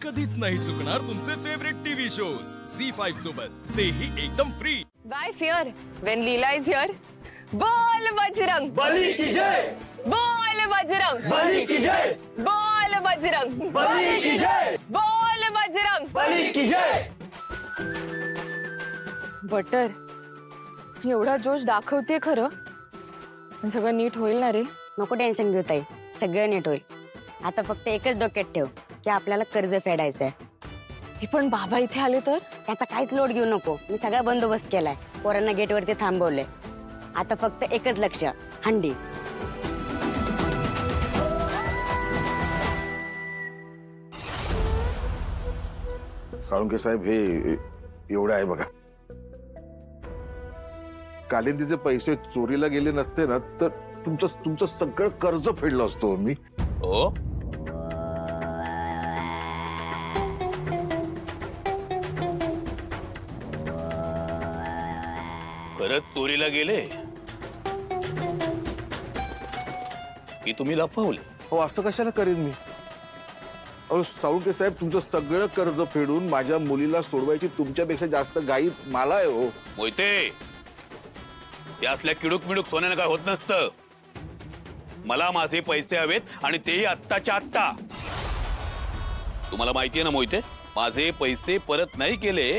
कधीच नाही चुकणार तुमचे फेवरेट टीव्ही शोज झी5 सोबत, तेही एकदम free. Why fear when Leela is here? बोल बजरंग बली की जय, बोल बजरंग बली की जय, बोल बजरंग बली की जय, बोल बजरंग बली की जय। बटर एवढा जोश दाखवते खरं, पण सगळं नीट होईल ना रे? नको टेन्शन घेऊ ताई, सगळं नीट होईल। आता फक्त एकच डोक्यात ठेव की आपल्याला कर्ज फेडायचंय। हे पण बाबा इथे आले तर? त्याचा काहीच लोड घेऊ नको, मी सगळा बंदोबस्त केलाय, पोरांना गेटवरती थांबवले। आता फक्त एकच लक्ष, हंडी। साळुंखे साहेब, हे एवढं आहे बघा। कालिंदीचे पैसे चोरीला गेले नसते ना तर तुमचं सगळं कर्ज फेडलं असतो मी। हो, खरंच चोरीला गेले की तुम्ही लपवले? हो, असं कशाला करेन मी? अहो साळुंखे साहेब, तुमचं सगळं कर्ज फेडून माझ्या मुलीला सोडवायची तुमच्यापेक्षा जास्त घाई मला आहे हो। मोहिते, या असल्या किडूक मिडूक सोन्यानं काय होत नसतं। मला माझे पैसे हवेत आणि तेही आत्ताच्या आत्ता। तुम्हाला माहितीये ना मोहिते, माझे पैसे परत नाही केले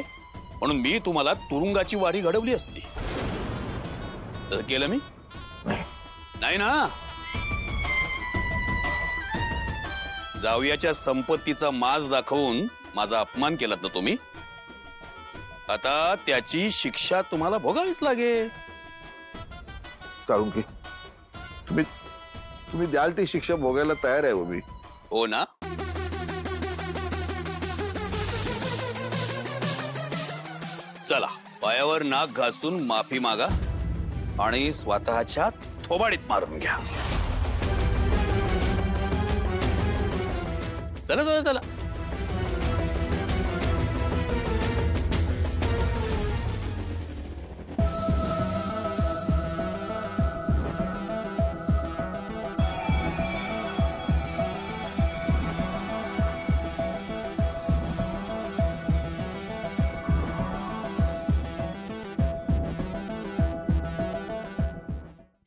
म्हणून मी तुम्हाला तुरुंगाची वाडी घडवली असती। तसं केलं मी? नाही ना। जावयाच्या संपत्तीचा माज दाखवून माझा अपमान केलात ना तुम्ही, आता त्याची शिक्षा तुम्हाला भोगावीच लागेल। साळुंखे, तुम्ही द्याल ती शिक्षा भोगायला तयार आहे हो मी। हो ना? चला, पायावर नाक घासून माफी मागा आणि स्वतःच्या थोबाडीत मारून घ्या। चला चला चला।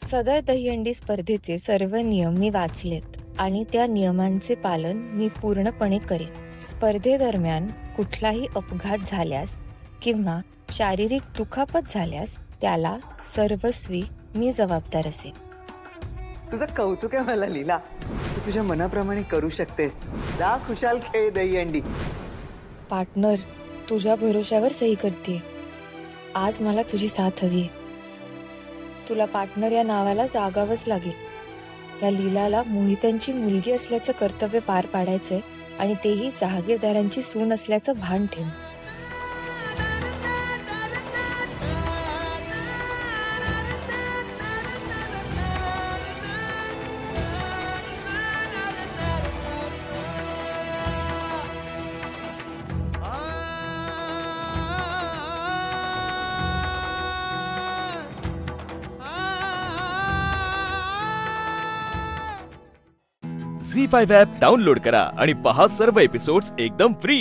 सदर दहीहंडी स्पर्धेचे सर्व नियम मी वाचलेत आणि त्या नियमांचे पालन मी पूर्णपणे करेन। स्पर्धेदरम्यान कुठलाही अपघात झाल्यास किंवा शारीरिक दुखापत झाल्यास त्याला सर्वस्वी मी जबाबदार असेल। तुझं कौतुक आहे मला लीला, तू तुझ्या मनाप्रमाणे करू शकतेस। जा खुशाल खेळ दहीहंडी। पार्टनर, तुझ्या भरोश्यावर सही करते। आज मला तुझी साथ हवी आहे। तुला पार्टनर या नावाला जागावंच लागेल। या लीलाला मोहित्यांची मुलगी असल्याचं कर्तव्य पार पाडायचंय आणि तेही जहागीरदारांची सून असल्याचं भान ठेव। झी5 ॲप डाउनलोड करा आणि पहा सर्व एपिसोड्स एकदम फ्री।